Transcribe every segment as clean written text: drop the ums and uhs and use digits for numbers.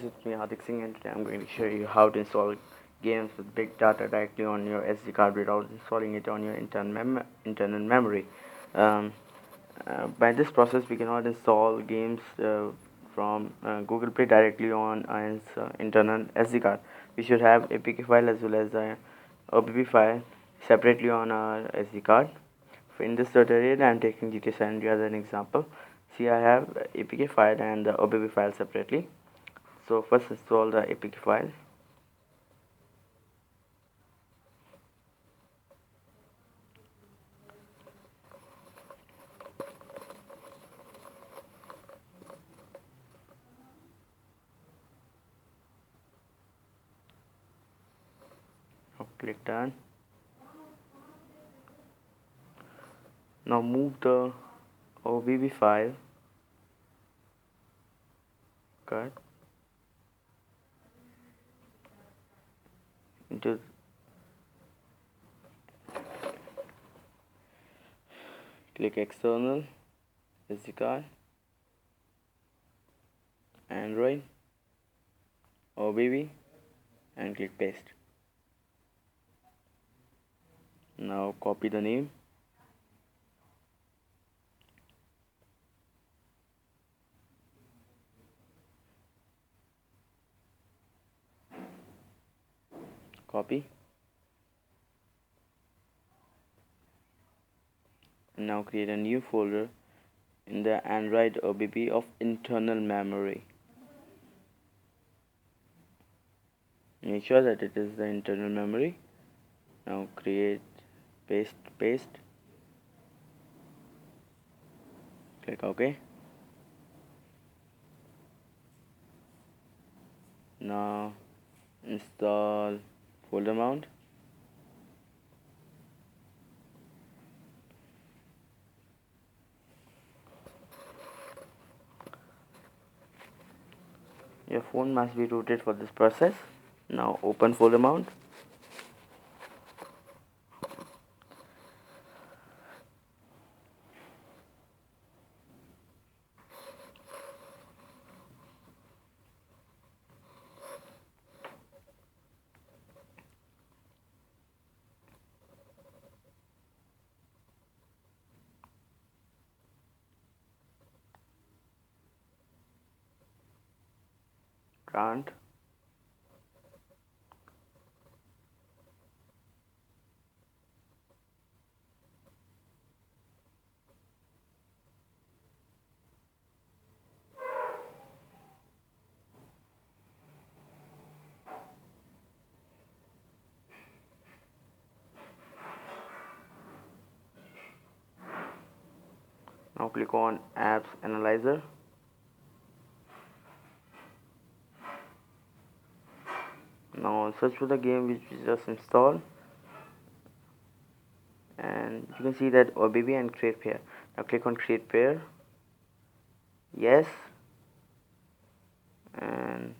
It's me Hardik Singh, and today I'm going to show you how to install games with big data directly on your SD card without installing it on your internal memory. Um, by this process, we cannot install games from Google Play directly on our internal SD card. We should have APK file as well as a OBB file separately on our SD card. In this tutorial, I am taking GTA San Andreas as an example. See, I have APK file and the OBB file separately. So first install the APK file. Now click done. Now move the OBB file, cut into click external SD card, Android, OBB, and click paste. Now copy the name, copy, and now create a new folder in the Android OBB of internal memory. Make sure that it is the internal memory. Now create paste, click OK. Now install folder mount. Your phone must be rooted for this process. Now open folder mount. Grant. Now click on Apps Analyzer. Now search for the game which we just installed, and you can see that OBB and create pair. Now click on create pair, yes, and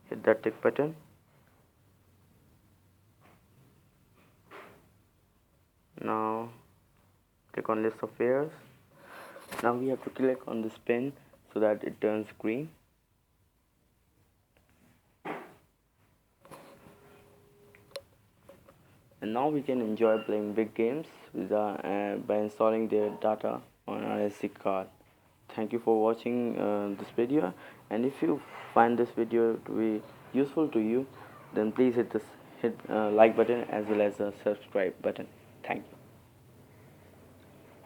hit the tick button. Now click on list of pairs. Now we have to click on this pen so that it turns green. And now we can enjoy playing big games with by installing their data on our SD card. Thank you for watching this video, and if you find this video to be useful to you, then please hit like button as well as the subscribe button. Thank you.